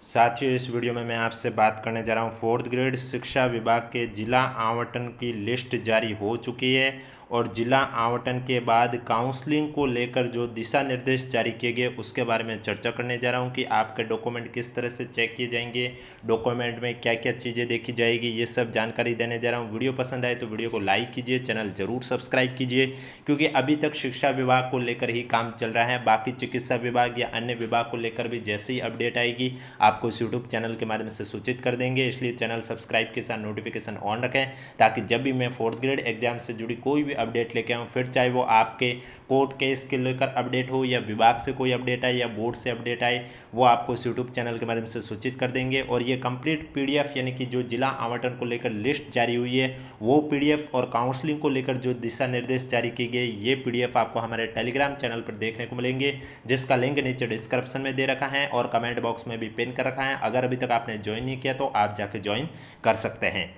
साथियों, इस वीडियो में मैं आपसे बात करने जा रहा हूँ फोर्थ ग्रेड शिक्षा विभाग के जिला आवंटन की लिस्ट जारी हो चुकी है और जिला आवंटन के बाद काउंसलिंग को लेकर जो दिशा निर्देश जारी किए गए उसके बारे में चर्चा करने जा रहा हूँ कि आपके डॉक्यूमेंट किस तरह से चेक किए जाएंगे, डॉक्यूमेंट में क्या क्या चीज़ें देखी जाएगी, ये सब जानकारी देने जा रहा हूँ। वीडियो पसंद आए तो वीडियो को लाइक कीजिए, चैनल जरूर सब्सक्राइब कीजिए क्योंकि अभी तक शिक्षा विभाग को लेकर ही काम चल रहा है। बाकी चिकित्सा विभाग या अन्य विभाग को लेकर भी जैसे ही अपडेट आएगी आपको इस यूट्यूब चैनल के माध्यम से सूचित कर देंगे। इसलिए चैनल सब्सक्राइब के साथ नोटिफिकेशन ऑन रखें ताकि जब भी मैं फोर्थ ग्रेड एग्जाम से जुड़ी कोई भी अपडेट लेके आऊँ, फिर चाहे वो आपके कोर्ट केस के लेकर अपडेट हो या विभाग से कोई अपडेट आए या बोर्ड से अपडेट आए, वो आपको इस यूट्यूब चैनल के माध्यम से सूचित कर देंगे। और ये कंप्लीट पीडीएफ यानी कि जो जिला आवंटन को लेकर लिस्ट जारी हुई है वो पीडीएफ और काउंसलिंग को लेकर जो दिशा निर्देश जारी किए गए ये पीडीएफ आपको हमारे टेलीग्राम चैनल पर देखने को मिलेंगे, जिसका लिंक नीचे डिस्क्रिप्शन में दे रखा है और कमेंट बॉक्स में भी पिन कर रखा है। अगर अभी तक आपने ज्वाइन नहीं किया तो आप जाके ज्वाइन कर सकते हैं।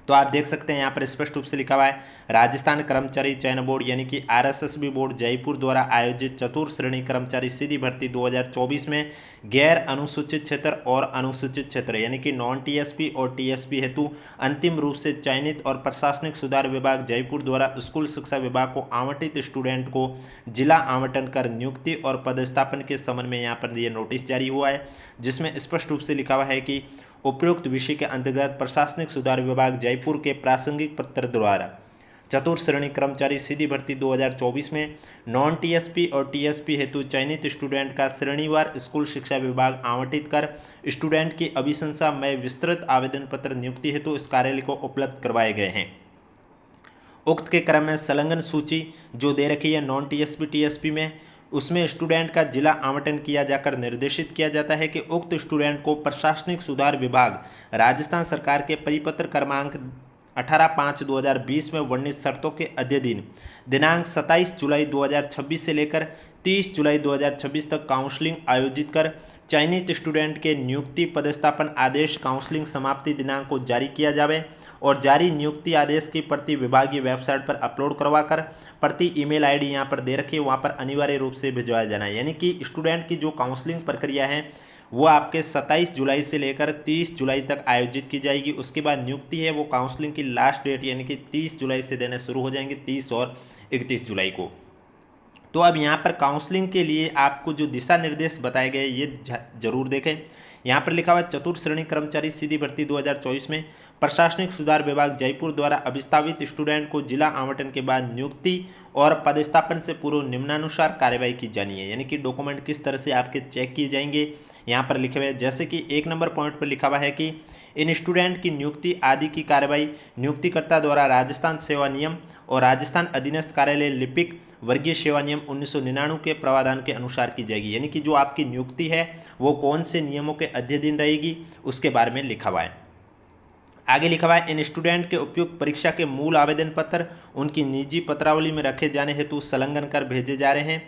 तो आप देख सकते हैं यहाँ पर स्पष्ट रूप से लिखा हुआ है, राजस्थान कर्मचारी चयन बोर्ड यानी कि आरएसएसबी बोर्ड जयपुर द्वारा आयोजित चतुर्थ श्रेणी कर्मचारी सीधी भर्ती 2024 में गैर अनुसूचित क्षेत्र और अनुसूचित क्षेत्र यानी कि नॉन टीएसपी और टीएसपी हेतु अंतिम रूप से चयनित और प्रशासनिक सुधार विभाग जयपुर द्वारा स्कूल शिक्षा विभाग को आवंटित स्टूडेंट को जिला आवंटन कर नियुक्ति और पदस्थापन के संबंध में यहाँ पर यह नोटिस जारी हुआ है, जिसमें स्पष्ट रूप से लिखा हुआ है कि उपयुक्त विषय के अंतर्गत प्रशासनिक सुधार विभाग जयपुर के प्रासंगिक पत्र द्वारा चतुर्थ श्रेणी कर्मचारी सीधी भर्ती 2024 में नॉन टीएसपी और टीएसपी हेतु चयनित स्टूडेंट का श्रेणीवार स्कूल शिक्षा विभाग आवंटित कर स्टूडेंट की अभिशंसा में विस्तृत आवेदन पत्र नियुक्ति हेतु इस कार्यालय को उपलब्ध करवाए गए हैं। उक्त के क्रम में संलग्न सूची जो दे रखी है नॉन टीएसपी टीएसपी में, उसमें स्टूडेंट का जिला आवंटन किया जाकर निर्देशित किया जाता है कि उक्त स्टूडेंट को प्रशासनिक सुधार विभाग राजस्थान सरकार के परिपत्र क्रमांक 18/5/2020 में वर्णित शर्तों के अध्ययन दिनांक 27 जुलाई 2026 से लेकर 30 जुलाई 2026 तक काउंसलिंग आयोजित कर चयनित स्टूडेंट के नियुक्ति पदस्थापन आदेश काउंसलिंग समाप्ति दिनांक को जारी किया जाए और जारी नियुक्ति आदेश की प्रति विभागीय वेबसाइट पर अपलोड करवाकर प्रति ईमेल आईडी यहाँ पर दे रखी है वहाँ पर अनिवार्य रूप से भिजवाया जाना है। यानी कि स्टूडेंट की जो काउंसलिंग प्रक्रिया है वो आपके 27 जुलाई से लेकर 30 जुलाई तक आयोजित की जाएगी। उसके बाद नियुक्ति है वो काउंसलिंग की लास्ट डेट यानी कि 30 जुलाई से देने शुरू हो जाएंगे, 30 और 31 जुलाई को। तो अब यहाँ पर काउंसलिंग के लिए आपको जो दिशा निर्देश बताए गए ये जरूर देखें। यहाँ पर लिखा हुआ चतुर्थ श्रेणी कर्मचारी सीधी भर्ती 2024 में प्रशासनिक सुधार विभाग जयपुर द्वारा अभिस्थापित स्टूडेंट को जिला आवंटन के बाद नियुक्ति और पदस्थापन से पूर्व निम्नानुसार कार्यवाही की जानी है। यानी कि डॉक्यूमेंट किस तरह से आपके चेक किए जाएंगे यहाँ पर लिखे हुए, जैसे कि 1 नंबर पॉइंट पर लिखा हुआ है कि इन स्टूडेंट की नियुक्ति आदि की कार्रवाई नियुक्तिकर्ता द्वारा राजस्थान सेवा नियम और राजस्थान अधीनस्थ कार्यालय लिपिक वर्गीय सेवा नियम 1999 के प्रावधान के अनुसार की जाएगी। यानी कि जो आपकी नियुक्ति है वो कौन से नियमों के अध्ययन रहेगी उसके बारे में लिखा हुआ है। आगे लिखा हुआ है, इन स्टूडेंट के उपयुक्त परीक्षा के मूल आवेदन पत्र उनकी निजी पत्रावली में रखे जाने हेतु संलग्न कर भेजे जा रहे हैं।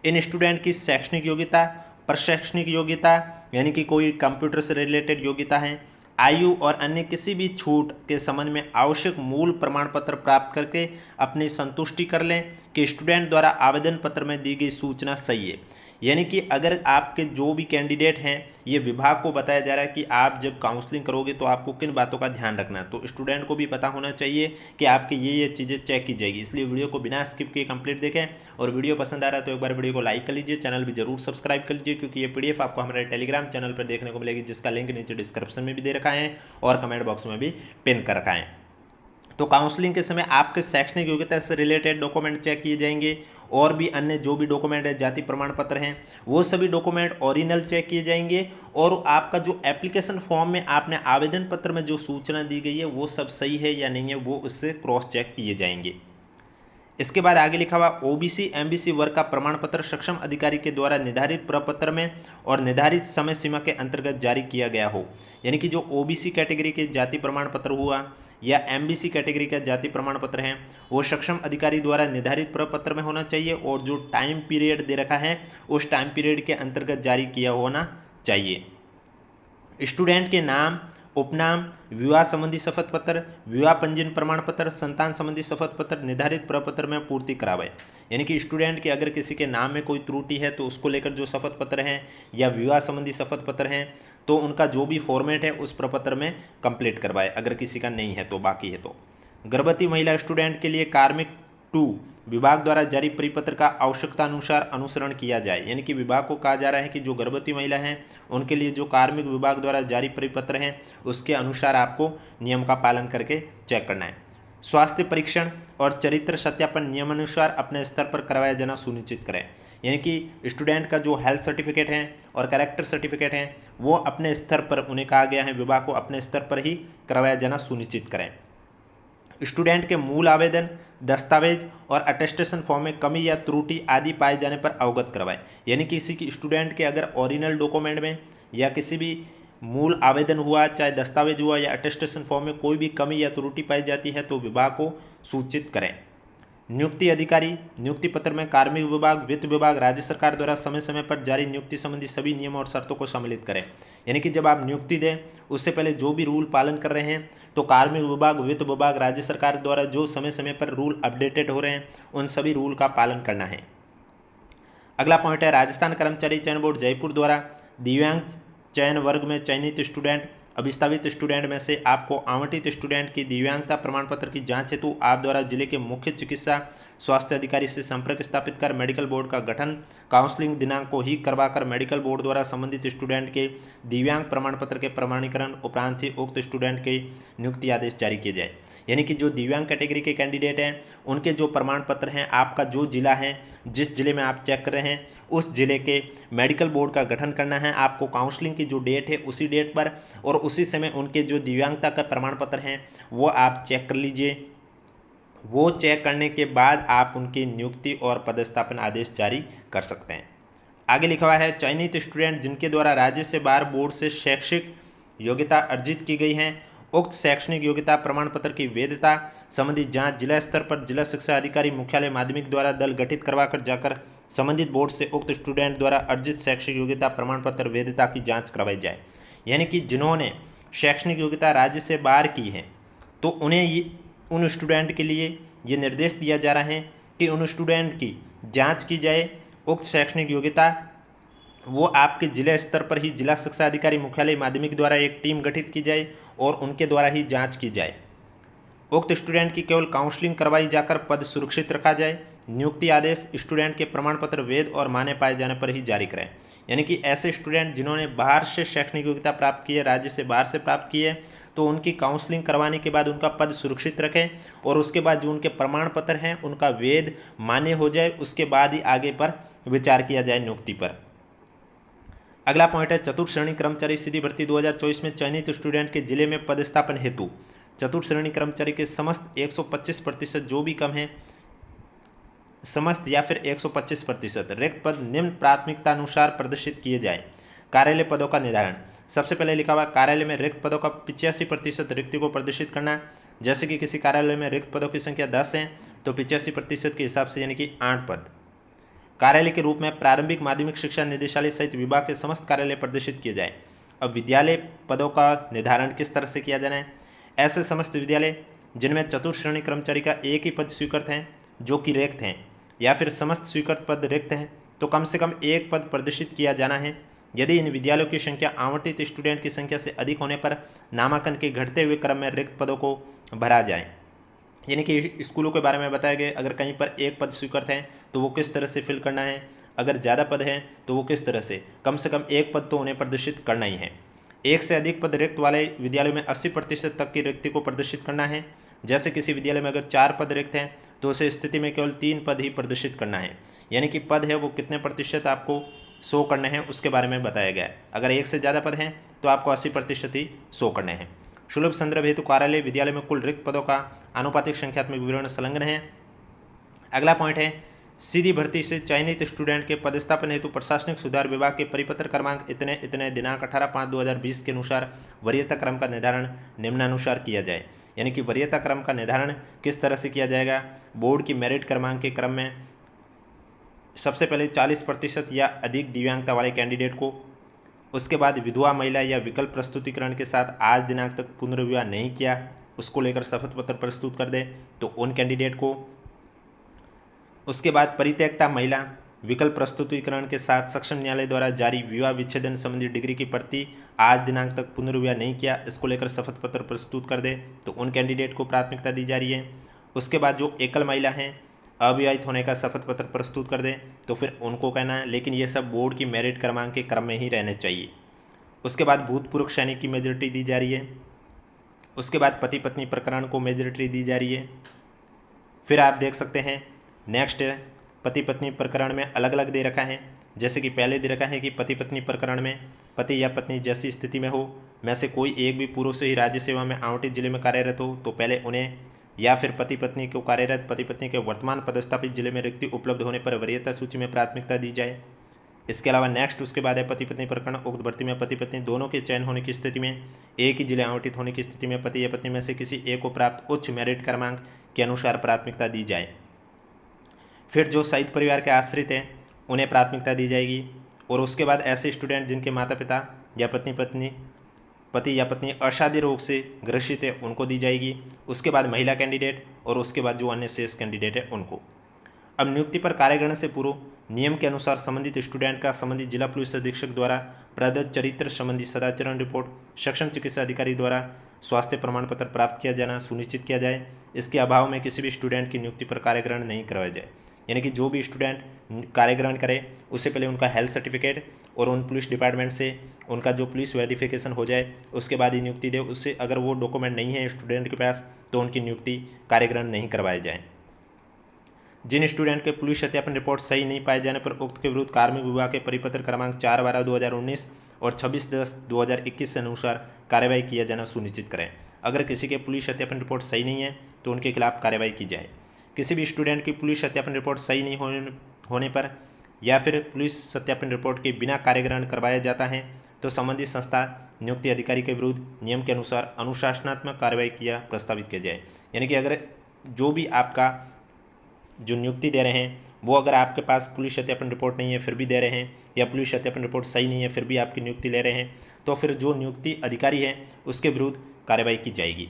इन स्टूडेंट की शैक्षणिक योग्यता, प्रशैक्षणिक योग्यता यानी कि कोई कंप्यूटर से रिलेटेड योग्यता है, आयु और अन्य किसी भी छूट के संबंध में आवश्यक मूल प्रमाण पत्र प्राप्त करके अपनी संतुष्टि कर लें कि स्टूडेंट द्वारा आवेदन पत्र में दी गई सूचना सही है। यानी कि अगर आपके जो भी कैंडिडेट हैं ये विभाग को बताया जा रहा है कि आप जब काउंसलिंग करोगे तो आपको किन बातों का ध्यान रखना है, तो स्टूडेंट को भी पता होना चाहिए कि आपकी ये चीज़ें चेक की जाएगी। इसलिए वीडियो को बिना स्किप किए कंप्लीट देखें और वीडियो पसंद आ रहा है तो एक बार वीडियो को लाइक कर लीजिए, चैनल भी जरूर सब्सक्राइब कर लीजिए क्योंकि ये पीडीएफ आपको हमारे टेलीग्राम चैनल पर देखने को मिलेगी, जिसका लिंक नीचे डिस्क्रिप्शन में भी दे रखा है और कमेंट बॉक्स में भी पिन कर रखा है। तो काउंसलिंग के समय आपके शैक्षणिक योग्यता से रिलेटेड डॉक्यूमेंट चेक किए जाएंगे और भी अन्य जो भी डॉक्यूमेंट है, जाति प्रमाण पत्र हैं, वो सभी डॉक्यूमेंट ओरिजिनल चेक किए जाएंगे और आपका जो एप्लीकेशन फॉर्म में आपने आवेदन पत्र में जो सूचना दी गई है वो सब सही है या नहीं है वो उससे क्रॉस चेक किए जाएंगे। इसके बाद आगे लिखा हुआ ओबीसी एमबीसी वर्ग का प्रमाण पत्र सक्षम अधिकारी के द्वारा निर्धारित प्रपत्र में और निर्धारित समय सीमा के अंतर्गत जारी किया गया हो। यानी कि जो ओबीसी कैटेगरी के जाति प्रमाण पत्र हुआ या एमबीसी कैटेगरी का जाति प्रमाण पत्र है वो सक्षम अधिकारी द्वारा निर्धारित प्रपत्र में होना चाहिए और जो टाइम पीरियड दे रखा है उस टाइम पीरियड के अंतर्गत जारी किया होना चाहिए। स्टूडेंट के नाम, उपनाम, विवाह संबंधी शपथ पत्र, विवाह पंजीयन प्रमाण पत्र, संतान संबंधी शपथ पत्र निर्धारित प्रपत्र में पूर्ति करावे। यानी कि स्टूडेंट के अगर किसी के नाम में कोई त्रुटि है तो उसको लेकर जो शपथ पत्र हैं या विवाह संबंधी शपथ पत्र हैं, तो उनका जो भी फॉर्मेट है उस प्रपत्र में कंप्लीट करवाए, अगर किसी का नहीं है तो, बाकी है तो। गर्भवती महिला स्टूडेंट के लिए कार्मिक 2 विभाग द्वारा जारी परिपत्र का आवश्यकता अनुसार अनुसरण किया जाए। यानी कि विभाग को कहा जा रहा है कि जो गर्भवती महिला हैं उनके लिए जो कार्मिक विभाग द्वारा जारी परिपत्र हैं उसके अनुसार आपको नियम का पालन करके चेक करना है। स्वास्थ्य परीक्षण और चरित्र सत्यापन नियमानुसार अपने स्तर पर करवाया जाना सुनिश्चित करें। यानी कि स्टूडेंट का जो हेल्थ सर्टिफिकेट है और कैरेक्टर सर्टिफिकेट है वो अपने स्तर पर, उन्हें कहा गया है विभाग को अपने स्तर पर ही करवाया जाना सुनिश्चित करें। स्टूडेंट के मूल आवेदन, दस्तावेज और अटेस्टेशन फॉर्म में कमी या त्रुटि आदि पाए जाने पर अवगत करवाएं। यानी किसी की स्टूडेंट के अगर ओरिजिनल डॉक्यूमेंट में या किसी भी मूल आवेदन हुआ, चाहे दस्तावेज हुआ या अटेस्टेशन फॉर्म में कोई भी कमी या त्रुटि पाई जाती है तो विभाग को सूचित करें। नियुक्ति अधिकारी नियुक्ति पत्र में कार्मिक विभाग, वित्त विभाग, राज्य सरकार द्वारा समय समय पर जारी नियुक्ति संबंधी सभी नियमों और शर्तों को सम्मिलित करें। यानी कि जब आप नियुक्ति दें उससे पहले जो भी रूल पालन कर रहे हैं तो कार्मिक विभाग, वित्त विभाग, राज्य सरकार द्वारा जो समय समय पर रूल अपडेटेड हो रहे हैं उन सभी रूल का पालन करना है। अगला पॉइंट है राजस्थान कर्मचारी चयन बोर्ड जयपुर द्वारा दिव्यांग चयन वर्ग में चयनित स्टूडेंट, अभिस्तावित स्टूडेंट में से आपको आवंटित स्टूडेंट की दिव्यांगता प्रमाण पत्र की जांच हेतु आप द्वारा जिले के मुख्य चिकित्सा स्वास्थ्य अधिकारी से संपर्क स्थापित कर मेडिकल बोर्ड का गठन काउंसलिंग दिनांक को ही करवाकर मेडिकल बोर्ड द्वारा संबंधित स्टूडेंट के दिव्यांग प्रमाण पत्र के प्रमाणीकरण उपरांत ही उक्त स्टूडेंट के नियुक्ति आदेश जारी किए जाए। यानी कि जो दिव्यांग कैटेगरी के कैंडिडेट हैं उनके जो प्रमाण पत्र हैं, आपका जो जिला है, जिस जिले में आप चेक कर रहे हैं उस जिले के मेडिकल बोर्ड का गठन करना है। आपको काउंसलिंग की जो डेट है उसी डेट पर और उसी समय उनके जो दिव्यांगता का प्रमाण पत्र हैं वो आप चेक कर लीजिए। वो चेक करने के बाद आप उनकी नियुक्ति और पदस्थापन आदेश जारी कर सकते हैं। आगे लिखा हुआ है चयनित स्टूडेंट जिनके द्वारा राज्य से बाहर बोर्ड से शैक्षिक योग्यता अर्जित की गई है, उक्त शैक्षणिक योग्यता प्रमाण पत्र की वैधता संबंधी जांच जिला स्तर पर जिला शिक्षा अधिकारी मुख्यालय माध्यमिक द्वारा दल गठित करवाकर जाकर संबंधित बोर्ड से उक्त स्टूडेंट द्वारा अर्जित शैक्षिक योग्यता प्रमाण पत्र वैधता की जांच करवाई जाए। यानी कि जिन्होंने शैक्षणिक योग्यता राज्य से बाहर की है तो उन्हें उन स्टूडेंट के लिए ये निर्देश दिया जा रहा है कि उन स्टूडेंट की जांच की जाए। उक्त शैक्षणिक योग्यता वो आपके जिला स्तर पर ही जिला शिक्षा अधिकारी मुख्यालय माध्यमिक द्वारा एक टीम गठित की जाए और उनके द्वारा ही जांच की जाए। उक्त स्टूडेंट की केवल काउंसलिंग करवाई जाकर पद सुरक्षित रखा जाए। नियुक्ति आदेश स्टूडेंट के प्रमाण पत्र वैध और मान्य पाए जाने पर ही जारी करें। यानी कि ऐसे स्टूडेंट जिन्होंने बाहर से शैक्षणिक योग्यता प्राप्त की है, राज्य से बाहर से प्राप्त की है, तो उनकी काउंसलिंग करवाने के बाद उनका पद सुरक्षित रखें और उसके बाद जो उनके प्रमाण पत्र हैं उनका वैध मान्य हो जाए, उसके बाद ही आगे पर विचार किया जाए नियुक्ति पर। अगला पॉइंट है चतुर्थ श्रेणी कर्मचारी सीधी भर्ती 2024 में चयनित स्टूडेंट के जिले में पदस्थापन हेतु चतुर्थ श्रेणी कर्मचारी के समस्त 125% जो भी कम है, समस्त या फिर 125% रिक्त पद निम्न प्राथमिकता अनुसार प्रदर्शित किए जाए। कार्यालय पदों का निर्धारण। सबसे पहले लिखा हुआ कार्यालय में रिक्त पदों का 85% रिक्ति को प्रदर्शित करना। जैसे कि किसी कार्यालय में रिक्त पदों की संख्या 10 है तो 85% के हिसाब से यानी कि 8 पद कार्यालय के रूप में प्रारंभिक माध्यमिक शिक्षा निदेशालय सहित विभाग के समस्त कार्यालय प्रदर्शित किए जाए। अब विद्यालय पदों का निर्धारण किस तरह से किया जाना है। ऐसे समस्त विद्यालय जिनमें चतुर्थ श्रेणी कर्मचारी का एक ही पद स्वीकृत हैं जो कि रिक्त हैं या फिर समस्त स्वीकृत पद रिक्त हैं तो कम से कम एक पद प्रदर्शित किया जाना है। यदि इन विद्यालयों की संख्या आवंटित स्टूडेंट की संख्या से अधिक होने पर नामांकन के घटते हुए क्रम में रिक्त पदों को भरा जाए। यानी कि स्कूलों के बारे में बताया गया, अगर कहीं पर एक पद स्वीकृत है तो वो किस तरह से फिल करना है, अगर ज़्यादा पद हैं तो वो किस तरह से, कम एक पद तो उन्हें प्रदर्शित करना ही है। एक से अधिक पद रिक्त वाले विद्यालयों में 80% तक की रिक्ति को प्रदर्शित करना है। जैसे किसी विद्यालय में अगर 4 पद रिक्त हैं तो उस स्थिति में केवल 3 पद ही प्रदर्शित करना है। यानी कि पद है वो कितने प्रतिशत आपको शो करने हैं उसके बारे में बताया गया है। अगर एक से ज़्यादा पद हैं तो आपको 80% ही शो करने हैं। सुलभ संदर्भ हेतु कार्यालय विद्यालय में कुल रिक्त पदों का आनुपातिक संख्यात्मक विवरण संलग्न है। अगला पॉइंट है सीधी भर्ती से चयनित स्टूडेंट के पदस्थापन हेतु प्रशासनिक सुधार विभाग के परिपत्र क्रमांक इतने इतने दिनांक 18/5/2020 के अनुसार वरीयता क्रम का निर्धारण निम्नानुसार किया जाए। यानी कि वरीयता क्रम का निर्धारण किस तरह से किया जाएगा। बोर्ड की मेरिट क्रमांक के क्रम में सबसे पहले 40% या अधिक दिव्यांगता वाले कैंडिडेट को, उसके बाद विधवा महिला या विकल्प प्रस्तुतिकरण के साथ आज दिनांक तक पुनर्विवाह नहीं किया उसको लेकर शपथ पत्र प्रस्तुत कर दे तो उन कैंडिडेट को, उसके बाद परित्यक्ता महिला विकल्प प्रस्तुतिकरण के साथ सक्षम न्यायालय द्वारा जारी विवाह विच्छेदन संबंधी डिग्री की प्रति आज दिनांक तक पुनर्विवाह नहीं किया, इसको लेकर शपथ पत्र प्रस्तुत कर दे तो उन कैंडिडेट को प्राथमिकता दी जा रही है। उसके बाद जो एकल महिला हैं, अविवाहित होने का शपथ पत्र प्रस्तुत कर दें तो फिर उनको कहना है, लेकिन ये सब बोर्ड की मेरिट क्रमांक के क्रम में ही रहने चाहिए। उसके बाद भूतपूर्व सैनिक की मेजोरिटी दी जा रही है। उसके बाद पति पत्नी प्रकरण को मेजोरिटी दी जा रही है। फिर आप देख सकते हैं नेक्स्ट है पति पत्नी प्रकरण में अलग अलग दे रखा है, जैसे कि पहले दे रखा है कि पति पत्नी प्रकरण में पति या पत्नी जैसी स्थिति में हो में से कोई एक भी पूर्व से ही राज्य सेवा में आवंटित जिले में कार्यरत हो तो पहले उन्हें, या फिर पति पत्नी को कार्यरत पति पत्नी के वर्तमान पदस्थापित जिले में रिक्ति उपलब्ध होने पर वरीयता सूची में प्राथमिकता दी जाए। इसके अलावा नेक्स्ट उसके बाद है पति पत्नी प्रकरण। उक्त भर्ती में पति पत्नी दोनों के चयन होने की स्थिति में एक ही जिले आवंटित होने की स्थिति में पति या पत्नी में से किसी एक को प्राप्त उच्च मेरिट क्रमांक के अनुसार प्राथमिकता दी जाए। फिर जो शहीद परिवार के आश्रित हैं उन्हें प्राथमिकता दी जाएगी। और उसके बाद ऐसे स्टूडेंट जिनके माता पिता या पति या पत्नी असाध्य रोग से ग्रसित है उनको दी जाएगी। उसके बाद महिला कैंडिडेट और उसके बाद जो अन्य शेष कैंडिडेट है उनको। अब नियुक्ति पर कार्यग्रहण से पूर्व नियम के अनुसार संबंधित स्टूडेंट का संबंधित जिला पुलिस अधीक्षक द्वारा प्रदत्त चरित्र संबंधी सदाचरण रिपोर्ट सक्षम चिकित्सा अधिकारी द्वारा स्वास्थ्य प्रमाण पत्र प्राप्त किया जाना सुनिश्चित किया जाए। इसके अभाव में किसी भी स्टूडेंट की नियुक्ति पर कार्यग्रहण नहीं करवाया जाए। यानी कि जो भी स्टूडेंट कार्यग्रहण करे उससे पहले उनका हेल्थ सर्टिफिकेट और उन पुलिस डिपार्टमेंट से उनका जो पुलिस वेरिफिकेशन हो जाए उसके बाद ही नियुक्ति दे। उससे अगर वो डॉक्यूमेंट नहीं है स्टूडेंट के पास तो उनकी नियुक्ति कार्यग्रहण नहीं करवाए जाए। जिन स्टूडेंट के पुलिस सत्यापन रिपोर्ट सही नहीं पाए जाने पर उक्त के विरुद्ध कार्मिक विभाग के परिपत्र क्रमांक 4/12/2019 और 26/10/2021 के अनुसार कार्रवाई किया जाना सुनिश्चित करें। अगर किसी के पुलिस सत्यापन रिपोर्ट सही नहीं है तो उनके खिलाफ कार्रवाई की जाए। किसी भी स्टूडेंट की पुलिस सत्यापन रिपोर्ट सही नहीं होने पर या फिर पुलिस सत्यापन रिपोर्ट के बिना कार्यग्रहण करवाया जाता है तो संबंधित संस्था नियुक्ति अधिकारी के विरुद्ध नियम के अनुसार अनुशासनात्मक कार्रवाई किया प्रस्तावित किया जाए। यानी कि अगर जो भी आपका जो नियुक्ति दे रहे हैं वो अगर आपके पास पुलिस सत्यापन रिपोर्ट नहीं है फिर भी दे रहे हैं, या पुलिस सत्यापन रिपोर्ट सही नहीं है फिर भी आपकी नियुक्ति ले रहे हैं, तो फिर जो नियुक्ति अधिकारी है उसके विरुद्ध कार्रवाई की जाएगी।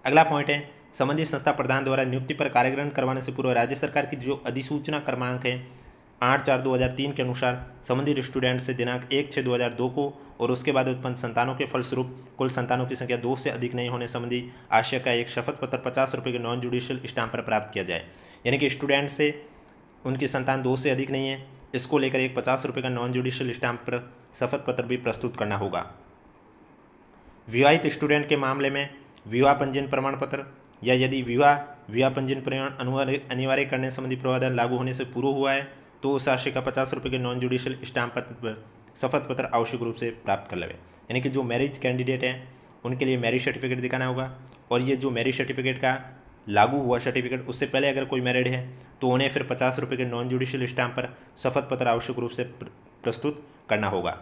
अगला पॉइंट है संबंधित संस्था प्रधान द्वारा नियुक्ति पर कार्यग्रहण करवाने से पूर्व राज्य सरकार की जो अधिसूचना क्रमांक है 8/4/2003 के अनुसार संबंधित स्टूडेंट से दिनांक 1/6/2002 को और उसके बाद उत्पन्न संतानों के फलस्वरूप कुल संतानों की संख्या 2 से अधिक नहीं होने संबंधी आशय का एक शपथ पत्र 50 रुपये के नॉन जुडिशियल स्टाम्प पर प्राप्त किया जाए। यानी कि स्टूडेंट से उनकी संतान 2 से अधिक नहीं है, इसको लेकर एक 50 रुपये का नॉन जुडिशियल स्टाम्प पर शपथ पत्र भी प्रस्तुत करना होगा। विवाहित स्टूडेंट के मामले में विवाह पंजीयन प्रमाण पत्र या यदि विवाह पंजीयन प्रमाण अनिवार्य करने संबंधी प्रावधान लागू होने से पूर्व हुआ है तो उस राशि का 50 रुपये के नॉन जुडिशियल स्टाम्प पर शपथ पत्र आवश्यक रूप से प्राप्त कर लेवे। यानी कि जो मैरिज कैंडिडेट हैं उनके लिए मैरिज सर्टिफिकेट दिखाना होगा, और ये जो मैरिज सर्टिफिकेट का लागू हुआ सर्टिफिकेट उससे पहले अगर कोई मैरिड है तो उन्हें फिर 50 रुपये के नॉन जुडिशियल स्टाम्प पर शपथ पत्र आवश्यक रूप से प्रस्तुत करना होगा।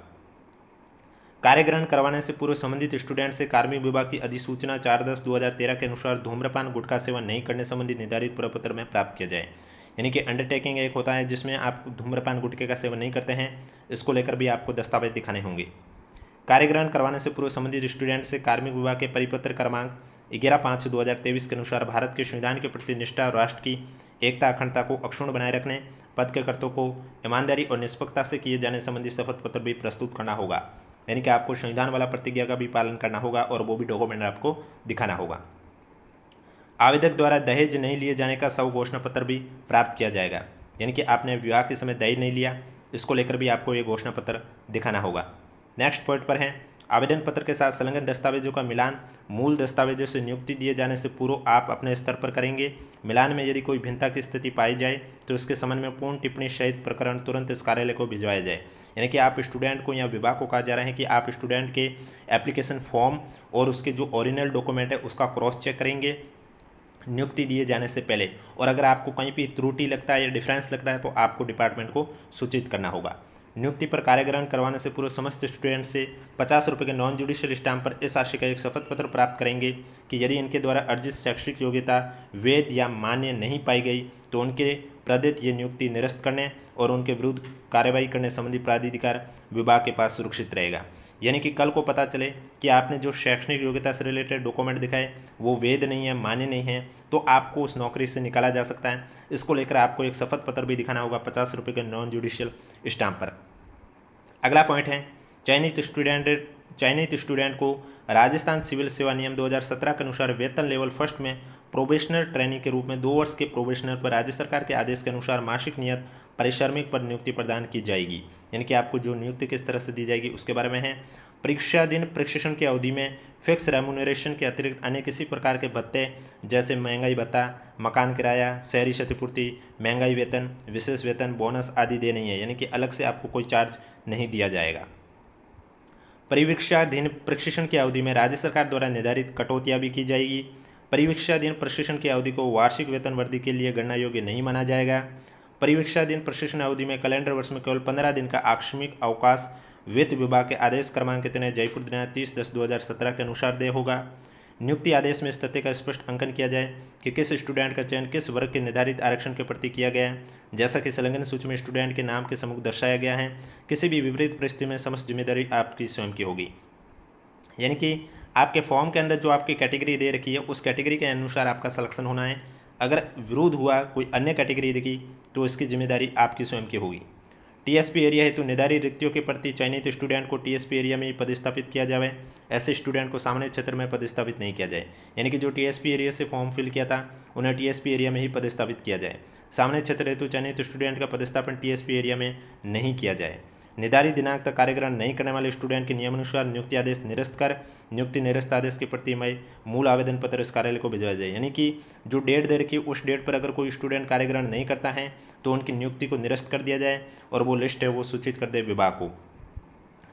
कार्यग्रहण करवाने से पूर्व संबंधित स्टूडेंट से कार्मिक विभाग की अधिसूचना 4/10/2013 के अनुसार धूम्रपान गुटखा सेवन नहीं करने संबंधी निर्धारित प्रपत्र में प्राप्त किया जाए। यानी कि अंडरटेकिंग एक होता है जिसमें आप धूम्रपान गुटखे का सेवन नहीं करते हैं, इसको लेकर भी आपको दस्तावेज दिखाने होंगे। कार्यग्रहण करवाने से पूर्व संबंधित स्टूडेंट से कार्मिक विभाग के परिपत्र क्रमांक 11/5/2023 के अनुसार भारत के संविधान के प्रति निष्ठा और राष्ट्र की एकता अखंडता को अक्षुण्ण बनाए रखने, पद के कर्तव्यों को ईमानदारी और निष्पक्षता से किए जाने संबंधी शपथ पत्र भी प्रस्तुत करना होगा। यानी कि आपको संविधान वाला प्रतिज्ञा का भी पालन करना होगा और वो भी डॉक्यूमेंट आपको दिखाना होगा। आवेदक द्वारा दहेज नहीं लिए जाने का स्व घोषणा पत्र भी प्राप्त किया जाएगा। यानी कि आपने विवाह के समय दहेज नहीं लिया, इसको लेकर भी आपको ये घोषणा पत्र दिखाना होगा। नेक्स्ट पॉइंट पर है आवेदन पत्र के साथ संलग्न दस्तावेजों का मिलान मूल दस्तावेजों से नियुक्ति दिए जाने से पूर्व आप अपने स्तर पर करेंगे। मिलान में यदि कोई भिन्नता की स्थिति पाई जाए तो इसके संबंध में पूर्ण टिप्पणी सहित प्रकरण तुरंत इस कार्यालय को भिजवाया जाए। यानी कि आप स्टूडेंट को या विभाग को कहा जा रहा है कि आप स्टूडेंट के एप्लीकेशन फॉर्म और उसके जो ओरिजिनल डॉक्यूमेंट है उसका क्रॉस चेक करेंगे नियुक्ति दिए जाने से पहले, और अगर आपको कहीं भी त्रुटि लगता है या डिफरेंस लगता है तो आपको डिपार्टमेंट को सूचित करना होगा। नियुक्ति पर कार्यग्रहण करवाने से पूर्व समस्त स्टूडेंट से 50 रुपये के नॉन जुडिशियल स्टाम्प पर इस राशि का एक शपथ पत्र प्राप्त करेंगे कि यदि इनके द्वारा अर्जित शैक्षिक योग्यता वैध या मान्य नहीं पाई गई तो उनके प्रदत्त ये नियुक्ति निरस्त करने और उनके विरुद्ध कार्रवाई करने संबंधी प्राधिकार विभाग के पास सुरक्षित रहेगा। यानी कि कल को पता चले कि आपने जो शैक्षणिक योग्यता से रिलेटेड डॉक्यूमेंट दिखाए वो वैध नहीं है, मान्य नहीं है, तो आपको उस नौकरी से निकाला जा सकता है। इसको लेकर आपको एक शपथ पत्र भी दिखाना होगा 50 रुपये के नॉन जुडिशियल स्टाम्प पर। अगला पॉइंट है चयनित स्टूडेंट को राजस्थान सिविल सेवा नियम 2017 के अनुसार वेतन लेवल फर्स्ट में प्रोबेशनर ट्रेनिंग के रूप में 2 वर्ष के प्रोबेशनर पर राज्य सरकार के आदेश के अनुसार मासिक नियत परिश्रमिक पर नियुक्ति प्रदान की जाएगी। यानी कि आपको जो नियुक्ति किस तरह से दी जाएगी उसके बारे में है। परीक्षाधीन प्रशिक्षण की अवधि में फिक्स रेम्यूनरेशन के अतिरिक्त अन्य किसी प्रकार के भत्ते जैसे महंगाई भत्ता, मकान किराया, शहरी क्षतिपूर्ति, महंगाई वेतन, विशेष वेतन, बोनस आदि दे नहीं है। यानी कि अलग से आपको कोई चार्ज नहीं दिया जाएगा। परिवीक्षाधीन प्रशिक्षण की अवधि में राज्य सरकार द्वारा निर्धारित कटौतियां भी की जाएगी। परिवीक्षाधीन प्रशिक्षण की अवधि को वार्षिक वेतन वृद्धि के लिए गणना योग्य नहीं माना जाएगा। परिवीक्षाधीन प्रशिक्षण अवधि में कैलेंडर वर्ष में केवल 15 दिन का आकस्मिक अवकाश वित्त विभाग के आदेश क्रमांक कितने जयपुर दिनांक 30/10/2017 के अनुसार देय होगा। नियुक्ति आदेश में इस तथ्य का स्पष्ट अंकन किया जाए कि किस स्टूडेंट का चयन किस वर्ग के निर्धारित आरक्षण के प्रति किया गया है, जैसा कि संलग्न सूची में स्टूडेंट के नाम के सम्मुख दर्शाया गया है। किसी भी विपरीत परिस्थिति में समस्त जिम्मेदारी आपकी स्वयं की होगी। यानी कि आपके फॉर्म के अंदर जो आपकी कैटेगरी दे रखी है उस कैटेगरी के अनुसार आपका सिलेक्शन होना है। अगर विरोध हुआ, कोई अन्य कैटेगरी दिखी, तो इसकी जिम्मेदारी आपकी स्वयं की होगी। टीएसपी एरिया हेतु निर्धारित रिक्तियों के प्रति चयनित स्टूडेंट को टीएसपी एरिया में ही पदस्थापित किया जाए। ऐसे स्टूडेंट को सामान्य क्षेत्र में पदस्थापित नहीं किया जाए। यानी कि जो टीएसपी एरिया से फॉर्म फिल किया था उन्हें टीएसपी एरिया में ही पदस्थापित किया जाए। सामान्य क्षेत्र हेतु चयनित स्टूडेंट का पदस्थापन टीएसपी एरिया में नहीं किया जाए। निर्धारित दिनांक तक कार्यग्रहण नहीं करने वाले स्टूडेंट के नियमानुसार नियुक्ति आदेश निरस्त कर नियुक्ति निरस्त आदेश की प्रति में मूल आवेदन पत्र इस कार्यालय को भिजवाया जाए। यानी कि जो डेट दे रखी उस डेट पर अगर कोई स्टूडेंट कार्यग्रहण नहीं करता है तो उनकी नियुक्ति को निरस्त कर दिया जाए और वो लिस्ट है वो सूचित कर दे विभाग को।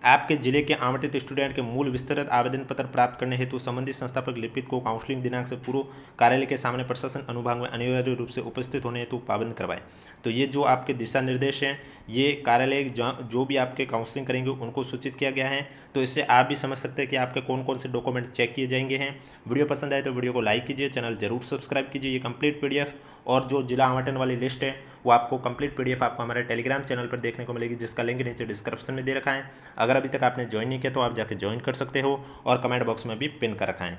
आपके जिले के आवंटित स्टूडेंट के मूल विस्तृत आवेदन पत्र प्राप्त करने हेतु संबंधित संस्थापक लिपिक को काउंसलिंग दिनांक से पूर्व कार्यालय के सामने प्रशासन अनुभाग में अनिवार्य रूप से उपस्थित होने हेतु पाबंद करवाएं। तो ये जो आपके दिशा निर्देश हैं ये कार्यालय जो भी आपके काउंसलिंग करेंगे उनको सूचित किया गया है। तो इससे आप भी समझ सकते हैं कि आपके कौन कौन से डॉक्यूमेंट चेक किए जाएंगे हैं। वीडियो पसंद आए तो वीडियो को लाइक कीजिए, चैनल जरूर सब्सक्राइब कीजिए। ये कंप्लीट पीडीएफ और जो जिला आवंटन वाली लिस्ट है वो आपको कंप्लीट पीडीएफ आपको हमारे टेलीग्राम चैनल पर देखने को मिलेगी, जिसका लिंक नीचे डिस्क्रिप्शन में दे रखा है। अगर अभी तक आपने ज्वाइन नहीं किया तो आप जाके ज्वाइन कर सकते हो और कमेंट बॉक्स में भी पिन कर रखा है।